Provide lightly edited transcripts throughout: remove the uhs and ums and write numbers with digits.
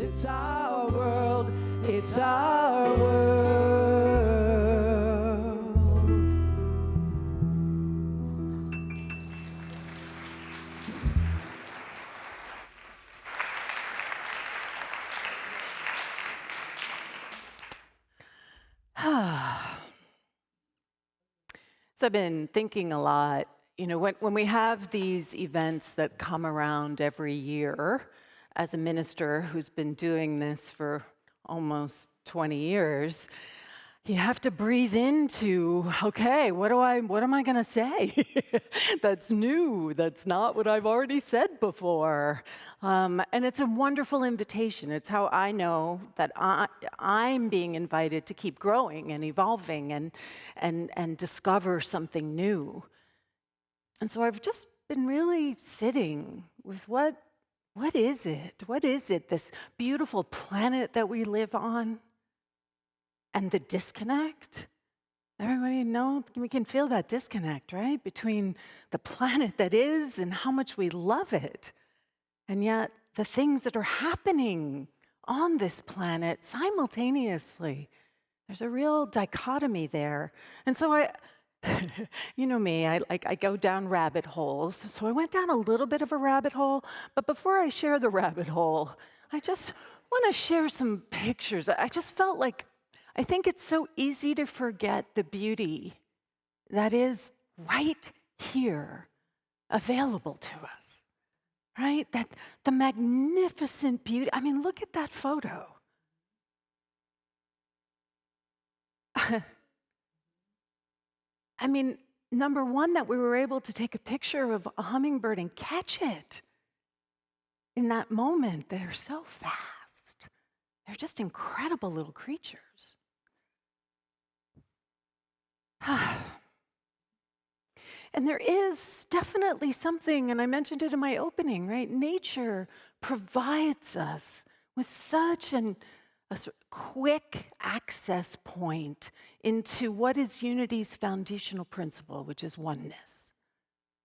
It's our world, it's our world. So I've been thinking a lot, when we have these events that come around every year, as a minister who's been doing this for almost 20 years, you have to breathe into, okay, what am I going to say? That's new. That's not what I've already said before. And it's a wonderful invitation. It's how I know that I'm being invited to keep growing and evolving and discover something new. And so I've just been really sitting with what is it? What is it, this beautiful planet that we live on? And the disconnect? Everybody know, we can feel that disconnect, right? Between the planet that is and how much we love it. And yet, the things that are happening on this planet simultaneously. There's a real dichotomy there. And so you know me, I go down rabbit holes. So I went down a little bit of a rabbit hole, but before I share the rabbit hole, I just want to share some pictures. I just felt like I think it's so easy to forget the beauty that is right here, available to us, right? That the magnificent beauty. I mean, look at that photo. I mean, number one, that we were able to take a picture of a hummingbird and catch it. In that moment, they're so fast. They're just incredible little creatures. And there is definitely something, and I mentioned it in my opening, right? Nature provides us with such a quick access point into what is unity's foundational principle, which is oneness.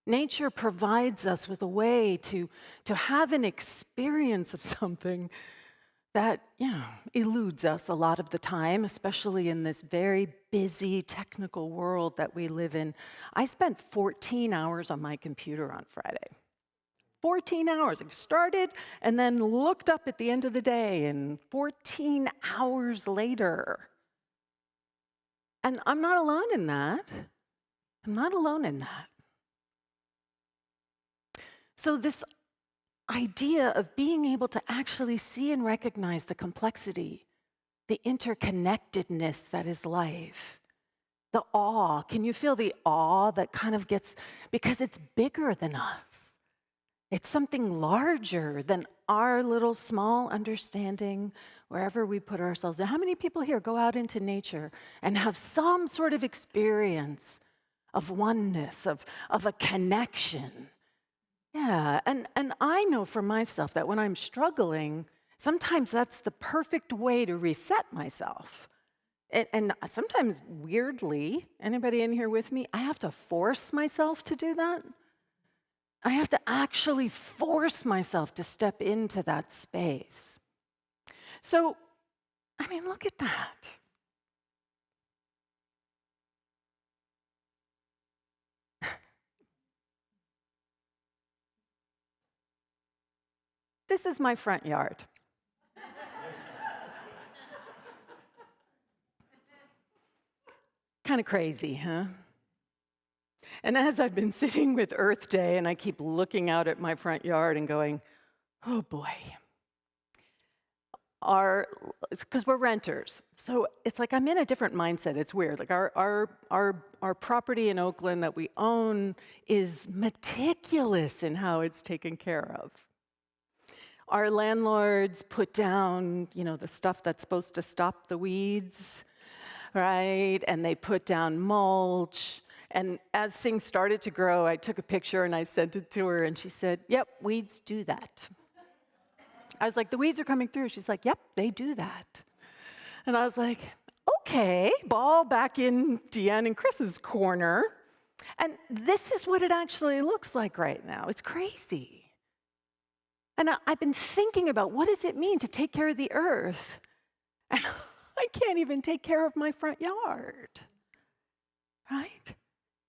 Nature provides us with a way to have an experience of something that, eludes us a lot of the time, especially in this very busy technical world that we live in. I spent 14 hours on my computer on Friday. 14 hours. I started and then looked up at the end of the day, and 14 hours later. And I'm not alone in that. I'm not alone in that. So this idea of being able to actually see and recognize the complexity, the interconnectedness that is life, the awe. Can you feel the awe that kind of gets, because it's bigger than us. It's something larger than our little small understanding wherever we put ourselves. Now, how many people here go out into nature and have some sort of experience of oneness, of a connection? Yeah, and I know for myself that when I'm struggling, sometimes that's the perfect way to reset myself. And sometimes, weirdly, anybody in here with me, I have to force myself to do that. I have to actually force myself to step into that space. So, I mean, look at that. This is my front yard. Kind of crazy, huh? And as I've been sitting with Earth Day and I keep looking out at my front yard and going, oh boy. It's because we're renters. So it's like I'm in a different mindset. It's weird. Like our property in Oakland that we own is meticulous in how it's taken care of. Our landlords put down, the stuff that's supposed to stop the weeds, right? And they put down mulch. And as things started to grow, I took a picture and I sent it to her, and she said, yep, weeds do that. I was like, the weeds are coming through. She's like, yep, they do that. And I was like, okay, ball back in Deanne and Chris's corner. And this is what it actually looks like right now. It's crazy. And I've been thinking about what does it mean to take care of the earth? And I can't even take care of my front yard, right?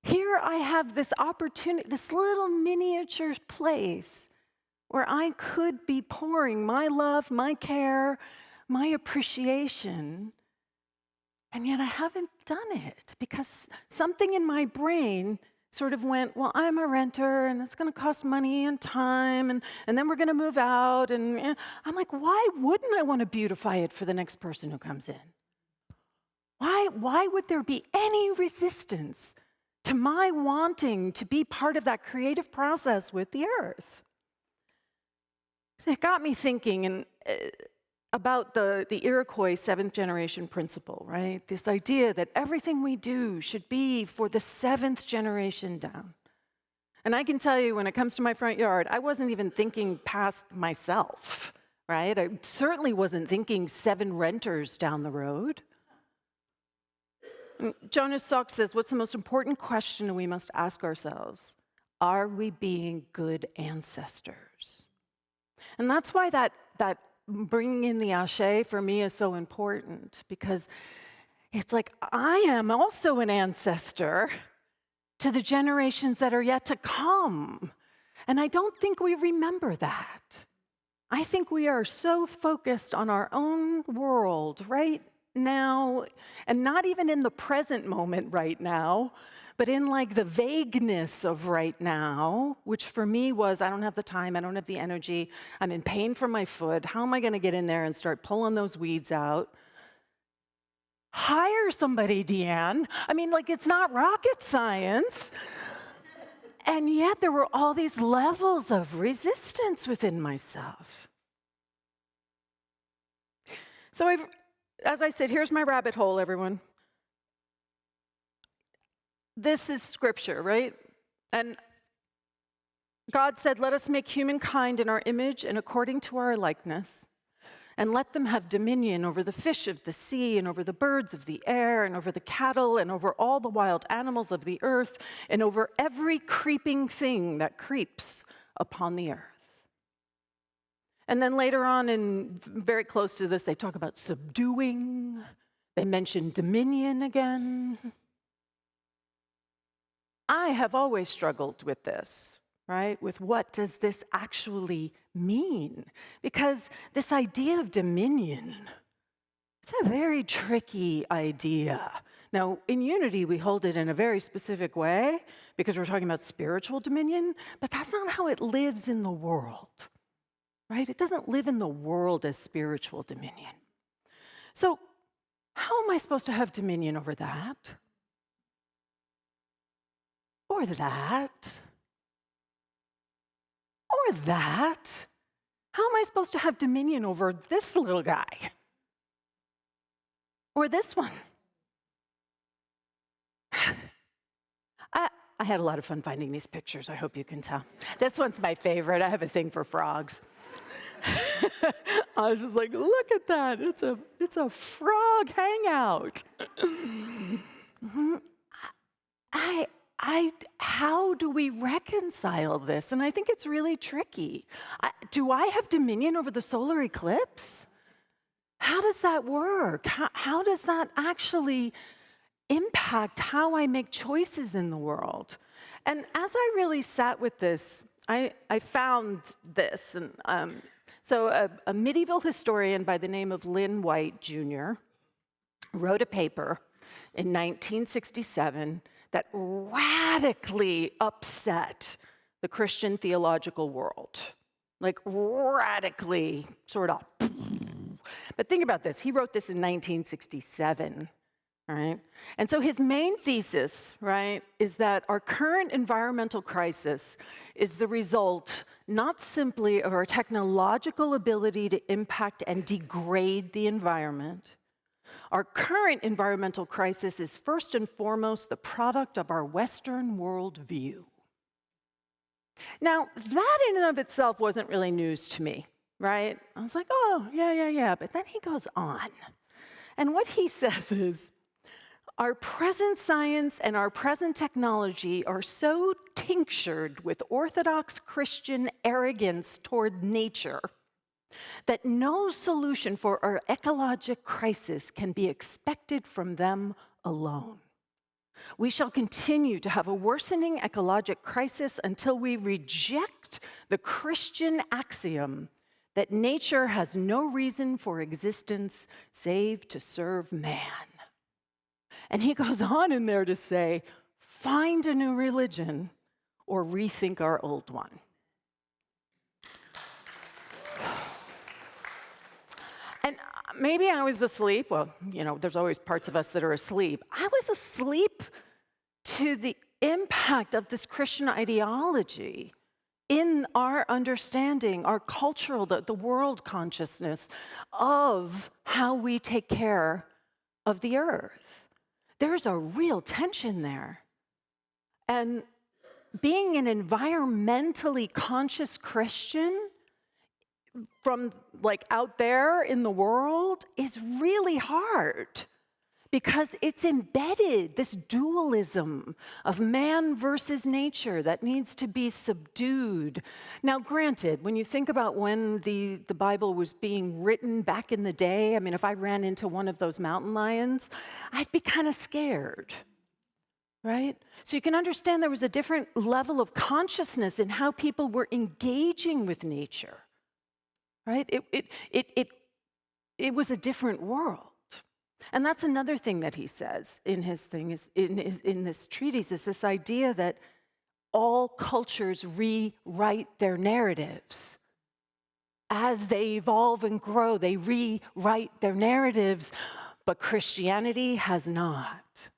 Here I have this opportunity, this little miniature place where I could be pouring my love, my care, my appreciation, and yet I haven't done it because something in my brain sort of went, well, I'm a renter and it's going to cost money and time and then we're going to move out. And I'm like, why wouldn't I want to beautify it for the next person who comes in? Why would there be any resistance to my wanting to be part of that creative process with the earth? It got me thinking about the Iroquois seventh generation principle, right? This idea that everything we do should be for the seventh generation down. And I can tell you, when it comes to my front yard, I wasn't even thinking past myself, right? I certainly wasn't thinking 7 renters down the road. And Jonas Salk says, what's the most important question we must ask ourselves? Are we being good ancestors? And that's why that bringing in the ashe for me is so important, because it's like I am also an ancestor to the generations that are yet to come. And I don't think we remember that. I think we are so focused on our own world right now, and not even in the present moment right now, but in like the vagueness of right now, which for me was, I don't have the time, I don't have the energy, I'm in pain from my foot, how am I gonna get in there and start pulling those weeds out? Hire somebody, Deanne. I mean, like, it's not rocket science. And yet there were all these levels of resistance within myself. So as I said, here's my rabbit hole, everyone. This is scripture, right? And God said, let us make humankind in our image and according to our likeness, and let them have dominion over the fish of the sea, and over the birds of the air, and over the cattle, and over all the wild animals of the earth, and over every creeping thing that creeps upon the earth. And then later on, and very close to this, they talk about subduing. They mention dominion again. I have always struggled with this, right? With what does this actually mean? Because this idea of dominion, it's a very tricky idea. Now, in Unity, we hold it in a very specific way because we're talking about spiritual dominion, but that's not how it lives in the world, right? It doesn't live in the world as spiritual dominion. So how am I supposed to have dominion over that? Or that? Or that? How am I supposed to have dominion over this little guy? Or this one? I had a lot of fun finding these pictures, I hope you can tell. This one's my favorite. I have a thing for frogs. I was just like, look at that. It's a frog hangout. How do we reconcile this? And I think it's really tricky. Do I have dominion over the solar eclipse? How does that work? How does that actually impact how I make choices in the world? And as I really sat with this, I found this. And so a medieval historian by the name of Lynn White Jr. wrote a paper in 1967 that radically upset the Christian theological world. Like radically, sort of. But think about this. He wrote this in 1967, right? And so his main thesis, right, is that our current environmental crisis is the result not simply of our technological ability to impact and degrade the environment. Our current environmental crisis is first and foremost the product of our Western worldview. Now, that in and of itself wasn't really news to me, right? I was like, oh, yeah. But then he goes on. And what he says is, Our present science and our present technology are so tinctured with Orthodox Christian arrogance toward nature that no solution for our ecologic crisis can be expected from them alone. We shall continue to have a worsening ecologic crisis until we reject the Christian axiom that nature has no reason for existence save to serve man. And he goes on in there to say, find a new religion or rethink our old one. And maybe I was asleep. Well, there's always parts of us that are asleep. I was asleep to the impact of this Christian ideology in our understanding, our cultural, the world consciousness of how we take care of the earth. There's a real tension there. And being an environmentally conscious Christian from out there in the world is really hard because it's embedded, this dualism of man versus nature that needs to be subdued. Now, granted, when you think about when the Bible was being written back in the day, I mean, if I ran into one of those mountain lions, I'd be kind of scared, right? So you can understand there was a different level of consciousness in how people were engaging with nature, right? It was a different world. And that's another thing that he says in his thing, is in this treatise, is this idea that all cultures rewrite their narratives. As they evolve and grow, they rewrite their narratives, but Christianity has not.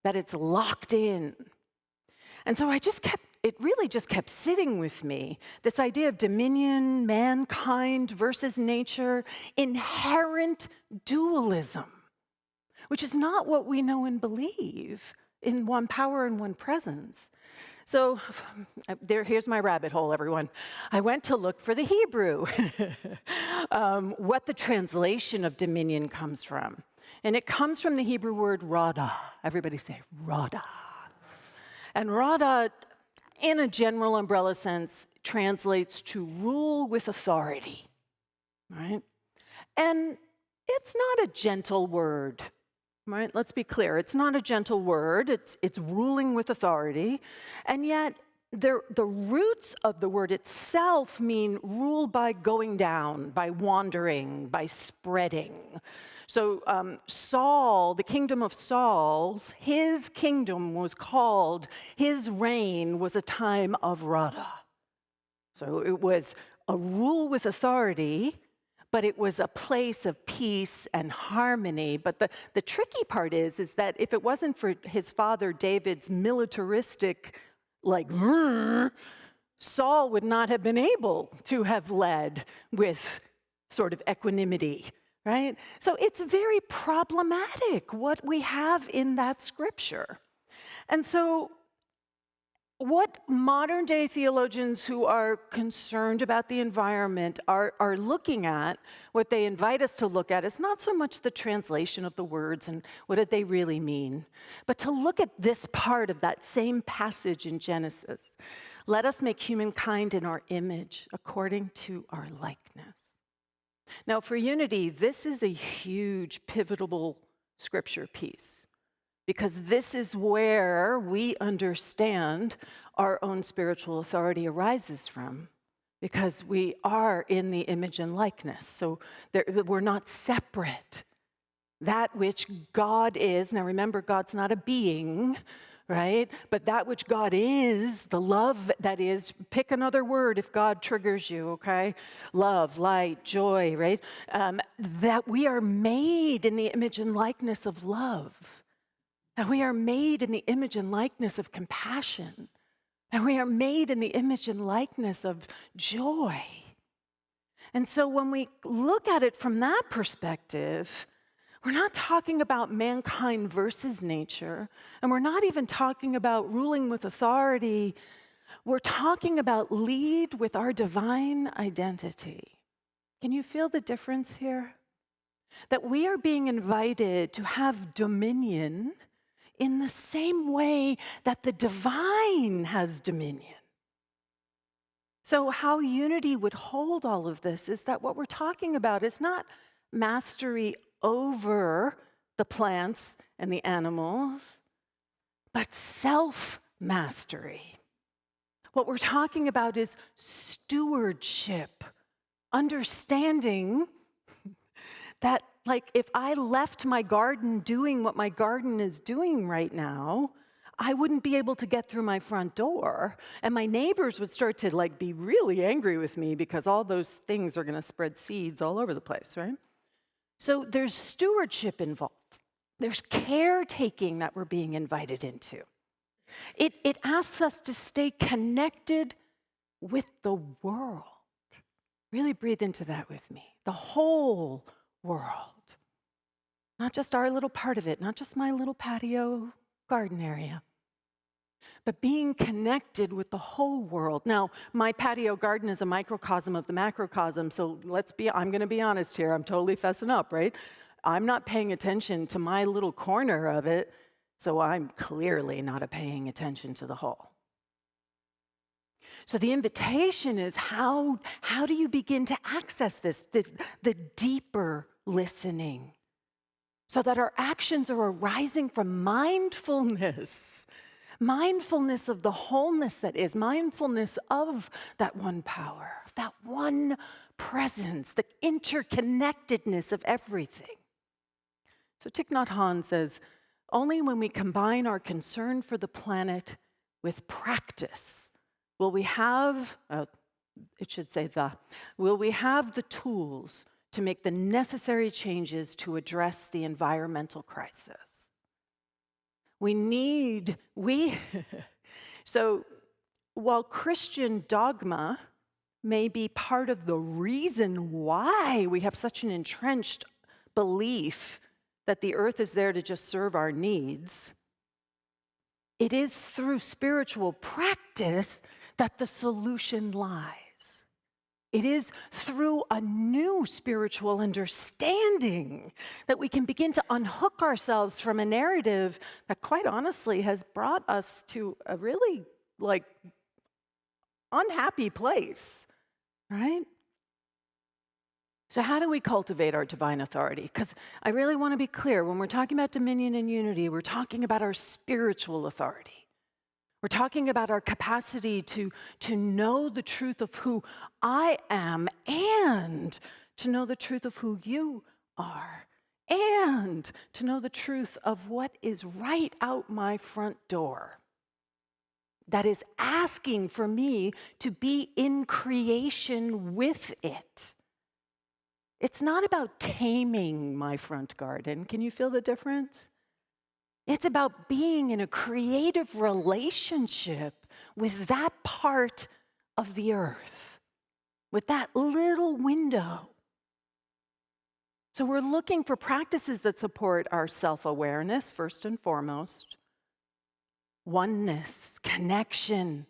That it's locked in. And so it really just kept sitting with me, this idea of dominion, mankind versus nature, inherent dualism, which is not what we know and believe in one power and one presence. So here's my rabbit hole, everyone. I went to look for the Hebrew, what the translation of dominion comes from. And it comes from the Hebrew word rada. Everybody say rada. And rada, in a general umbrella sense, translates to rule with authority, right? And it's not a gentle word, right? Let's be clear. It's not a gentle word. It's ruling with authority. And yet, the roots of the word itself mean rule by going down, by wandering, by spreading. So Saul, the kingdom of Saul's, his kingdom was called, his reign was a time of Rada. So it was a rule with authority, but it was a place of peace and harmony. But the tricky part is that if it wasn't for his father David's militaristic, Saul would not have been able to have led with sort of equanimity. Right? So it's very problematic what we have in that scripture. And so what modern day theologians who are concerned about the environment are looking at, what they invite us to look at, is not so much the translation of the words and what did they really mean, but to look at this part of that same passage in Genesis. Let us make humankind in our image according to our likeness. Now, for Unity, this is a huge, pivotal scripture piece, because this is where we understand our own spiritual authority arises from, because we are in the image and likeness. So we're not separate. That which God is, now remember, God's not a being, right? But that which God is, the love that is, pick another word if God triggers you, okay? Love, light, joy, right? That we are made in the image and likeness of love. That we are made in the image and likeness of compassion. That we are made in the image and likeness of joy. And so when we look at it from that perspective, we're not talking about mankind versus nature, and we're not even talking about ruling with authority. We're talking about lead with our divine identity. Can you feel the difference here? That we are being invited to have dominion in the same way that the divine has dominion. So, how unity would hold all of this is that what we're talking about is not mastery over the plants and the animals, but self mastery. What we're talking about is stewardship, understanding that, like, if I left my garden doing what my garden is doing right now, I wouldn't be able to get through my front door. And my neighbors would start to, like, be really angry with me because all those things are going to spread seeds all over the place, right? So there's stewardship involved. There's caretaking that we're being invited into. It asks us to stay connected with the world. Really breathe into that with me. The whole world. Not just our little part of it, not just my little patio garden area, but being connected with the whole world. Now, my patio garden is a microcosm of the macrocosm, so I'm going to be honest here. I'm totally fessing up, right? I'm not paying attention to my little corner of it, so I'm clearly not paying attention to the whole. So the invitation is how do you begin to access this, the deeper listening, so that our actions are arising from mindfulness of the wholeness that is, mindfulness of that one power, of that one presence, the interconnectedness of everything. So Thich Nhat Hanh says, only when we combine our concern for the planet with practice will we have, will we have the tools to make the necessary changes to address the environmental crisis. So while Christian dogma may be part of the reason why we have such an entrenched belief that the earth is there to just serve our needs, it is through spiritual practice that the solution lies. It is through a new spiritual understanding that we can begin to unhook ourselves from a narrative that, quite honestly, has brought us to a really, unhappy place, right? So how do we cultivate our divine authority? Because I really want to be clear, when we're talking about dominion and unity, we're talking about our spiritual authority. We're talking about our capacity to know the truth of who I am and to know the truth of who you are and to know the truth of what is right out my front door. That is asking for me to be in creation with it. It's not about taming my front garden. Can you feel the difference? It's about being in a creative relationship with that part of the earth, with that little window. So we're looking for practices that support our self-awareness, first and foremost, oneness, connection.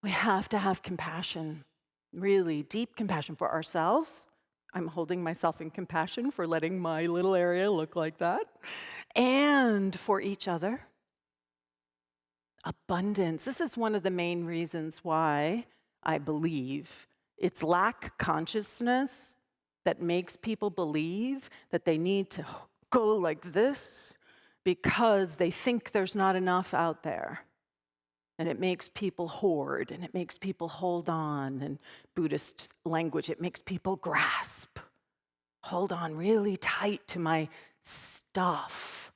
We have to have compassion, really deep compassion for ourselves. I'm holding myself in compassion for letting my little area look like that. And for each other. Abundance. This is one of the main reasons why I believe it's lack consciousness that makes people believe that they need to go like this because they think there's not enough out there. And it makes people hoard, and it makes people hold on. In Buddhist language, it makes people grasp. Hold on really tight to my stuff,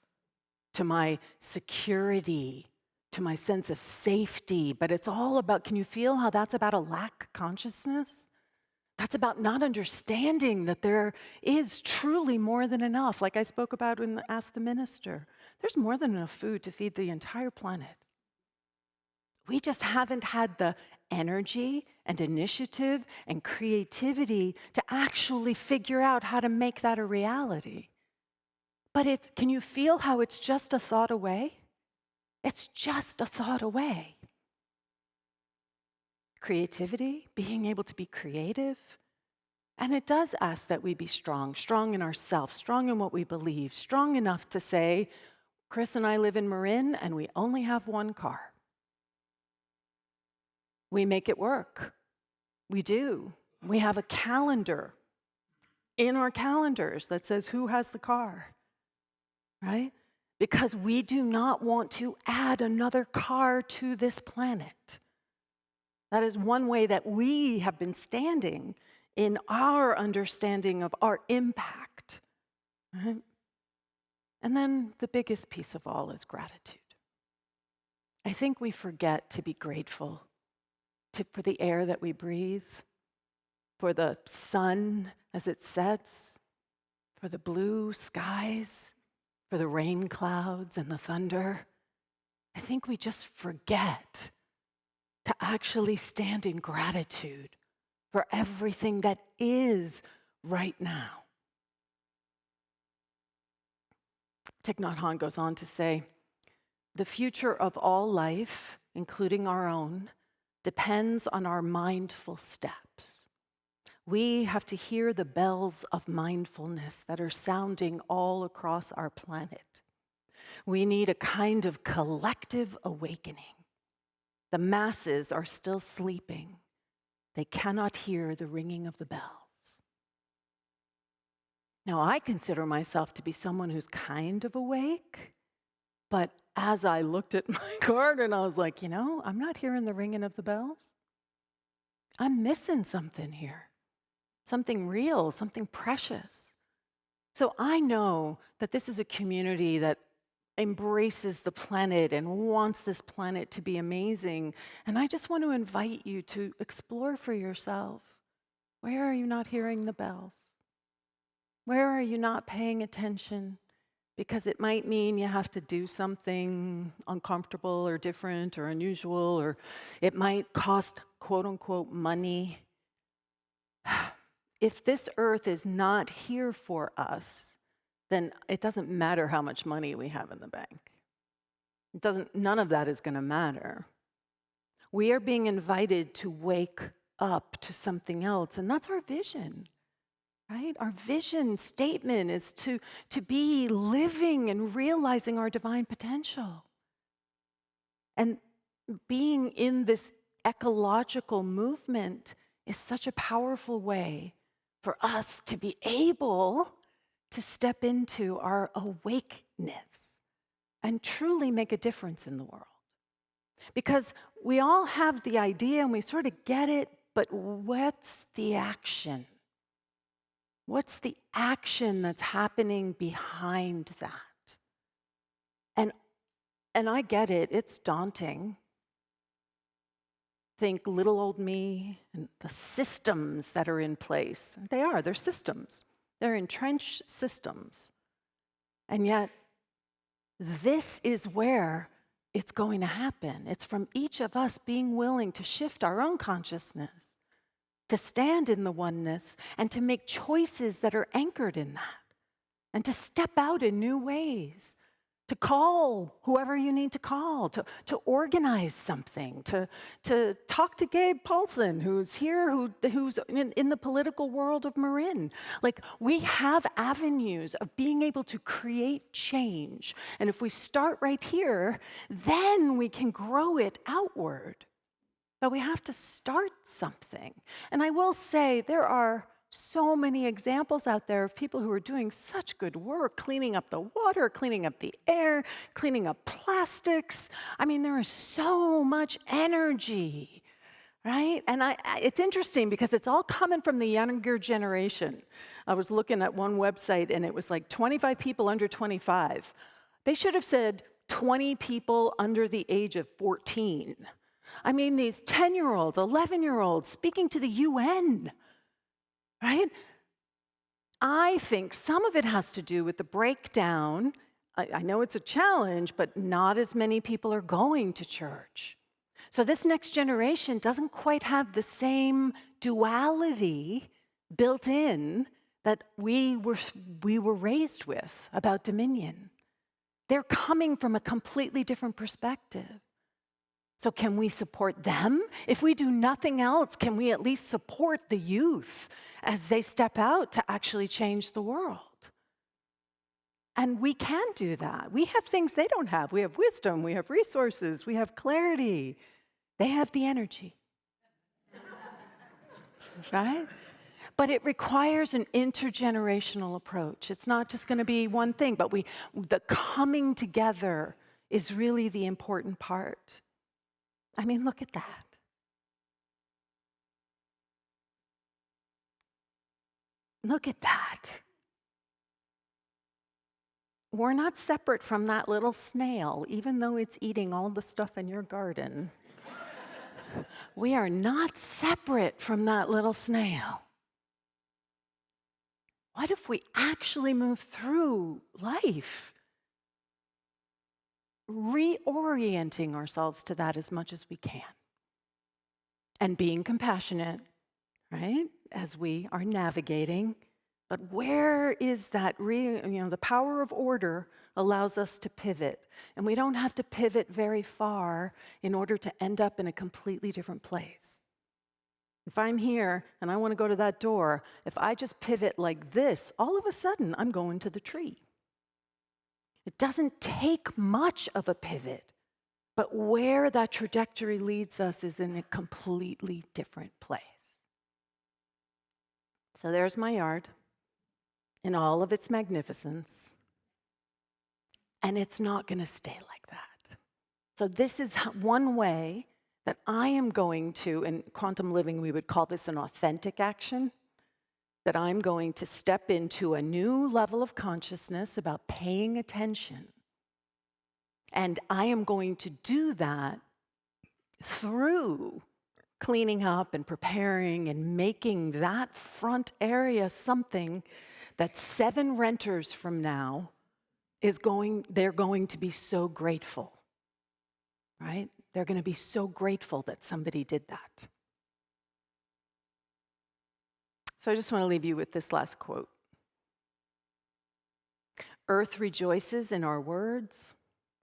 to my security, to my sense of safety. But it's all about, can you feel how that's about a lack consciousness? That's about not understanding that there is truly more than enough. Like I spoke about when I asked the minister, there's more than enough food to feed the entire planet. We just haven't had the energy and initiative and creativity to actually figure out how to make that a reality. But can you feel how it's just a thought away? It's just a thought away. Creativity, being able to be creative, And it does ask that we be strong, strong in ourselves, strong in what we believe, strong enough to say, Chris and I live in Marin and we only have one car. We make it work. We do. We have a calendar in our calendars that says who has the car, right? Because we do not want to add another car to this planet. That is one way that we have been standing in our understanding of our impact, right? And then the biggest piece of all is gratitude. I think we forget to be grateful for the air that we breathe, for the sun as it sets, for the blue skies, for the rain clouds and the thunder. I think we just forget to actually stand in gratitude for everything that is right now. Thich Nhat Hanh goes on to say, the future of all life, including our own, depends on our mindful steps. We have to hear the bells of mindfulness that are sounding all across our planet. We need a kind of collective awakening. The masses are still sleeping. They cannot hear the ringing of the bells. Now, I consider myself to be someone who's kind of awake, but as I looked at my garden, I was like, I'm not hearing the ringing of the bells. I'm missing something here, something real, something precious. So I know that this is a community that embraces the planet and wants this planet to be amazing. And I just want to invite you to explore for yourself. Where are you not hearing the bells? Where are you not paying attention? Because it might mean you have to do something uncomfortable or different or unusual, or it might cost, quote unquote, money. If this earth is not here for us, then it doesn't matter how much money we have in the bank. None of that is going to matter. We are being invited to wake up to something else, and that's our vision. Right? Our vision statement is to be living and realizing our divine potential. And being in this ecological movement is such a powerful way for us to be able to step into our awakeness and truly make a difference in the world. Because we all have the idea and we sort of get it, but what's the action? What's the action that's happening behind that? And I get it, it's daunting. Think little old me and the systems that are in place. They're systems. They're entrenched systems. And yet, this is where it's going to happen. It's from each of us being willing to shift our own consciousness, to stand in the oneness, and to make choices that are anchored in that, and to step out in new ways, to call whoever you need to call, to organize something, to talk to Gabe Paulson, who's here, who's in the political world of Marin. Like, we have avenues of being able to create change. And if we start right here, then we can grow it outward. But we have to start something. And I will say, there are so many examples out there of people who are doing such good work, cleaning up the water, cleaning up the air, cleaning up plastics. I mean, there is so much energy, right? And it's interesting because it's all coming from the younger generation. I was looking at one website and it was like 25 people under 25. They should have said 20 people under the age of 14. I mean, these 10-year-olds, 11-year-olds speaking to the UN, right? I think some of it has to do with the breakdown. I know it's a challenge, but not as many people are going to church. So this next generation doesn't quite have the same duality built in that we were raised with about dominion. They're coming from a completely different perspective. So can we support them? If we do nothing else, can we at least support the youth as they step out to actually change the world? And we can do that. We have things they don't have. We have wisdom, we have resources, we have clarity. They have the energy, right? But it requires an intergenerational approach. It's not just going to be one thing, but the coming together is really the important part. I mean, look at that. Look at that. We're not separate from that little snail, even though it's eating all the stuff in your garden. We are not separate from that little snail. What if we actually move through life reorienting ourselves to that as much as we can and being compassionate, right, as we are navigating? But where is that, the power of order allows us to pivot. And we don't have to pivot very far in order to end up in a completely different place. If I'm here and I want to go to that door, if I just pivot like this, all of a sudden I'm going to the tree. It doesn't take much of a pivot, but where that trajectory leads us is in a completely different place. So there's my yard in all of its magnificence, and it's not going to stay like that. So this is one way that I am going to, in quantum living we would call this an authentic action, that I'm going to step into a new level of consciousness about paying attention. And I am going to do that through cleaning up and preparing and making that front area something that 7 renters from now they're going to be so grateful, right? They're going to be so grateful that somebody did that. So I just want to leave you with this last quote. Earth rejoices in our words,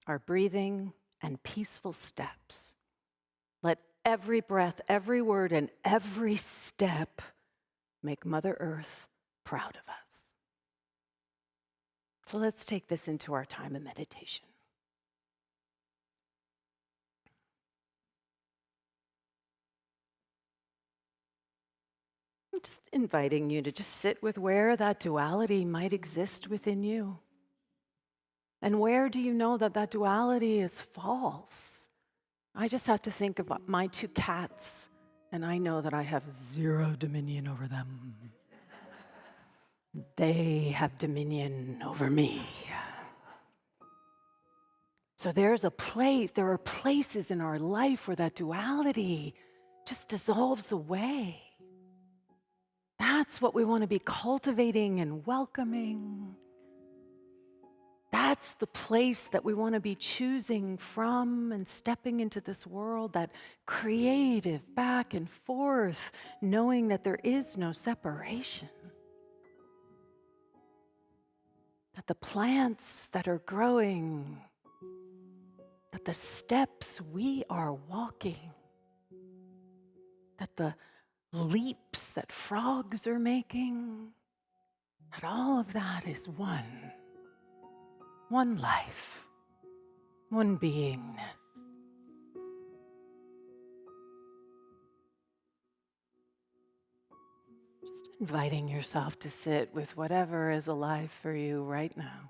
our breathing, and peaceful steps. Let every breath, every word, and every step make Mother Earth proud of us. So let's take this into our time of meditation. I'm just inviting you to just sit with where that duality might exist within you. And where do you know that that duality is false? I just have to think about my 2 cats, and I know that I have 0 dominion over them. They have dominion over me. So there are places in our life where that duality just dissolves away. That's what we want to be cultivating and welcoming. That's the place that we want to be choosing from and stepping into this world, that creative back and forth, knowing that there is no separation. That the plants that are growing, that the steps we are walking, that the leaps that frogs are making, that all of that is one life, one beingness. Just inviting yourself to sit with whatever is alive for you right now.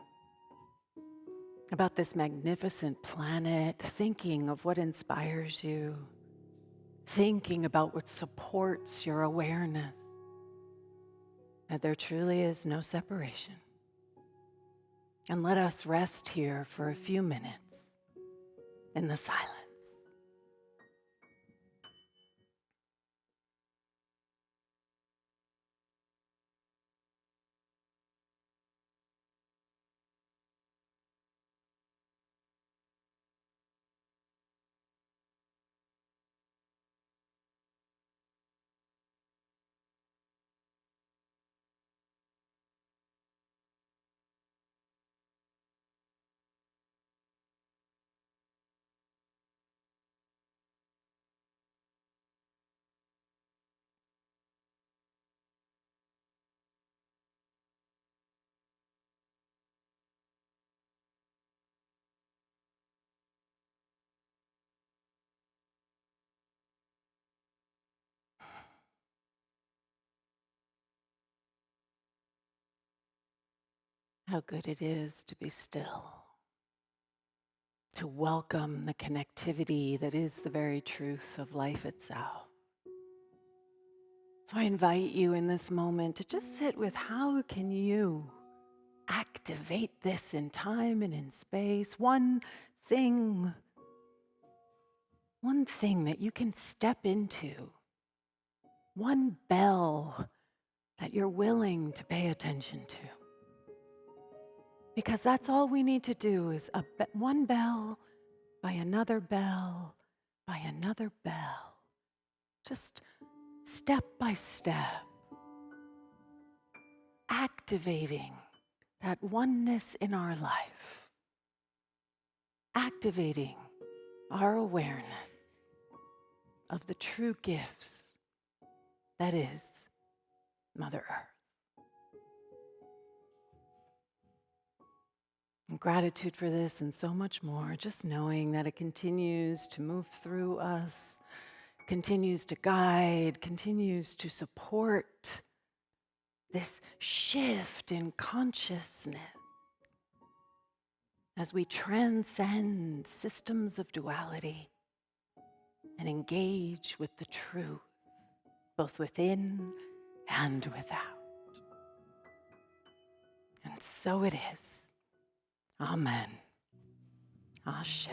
About this magnificent planet, thinking of what inspires you, thinking about what supports your awareness, that there truly is no separation. And let us rest here for a few minutes in the silence. How good it is to be still, to welcome the connectivity that is the very truth of life itself. So I invite you in this moment to just sit with how can you activate this in time and in space. Thing, one thing that you can step into, one bell that you're willing to pay attention to. Because that's all we need to do is one bell by another bell by another bell. Just step by step, activating that oneness in our life, activating our awareness of the true gifts that is Mother Earth. And gratitude for this and so much more, just knowing that it continues to move through us, continues to guide, continues to support this shift in consciousness as we transcend systems of duality and engage with the truth, both within and without. And so it is. Amen. Ashe.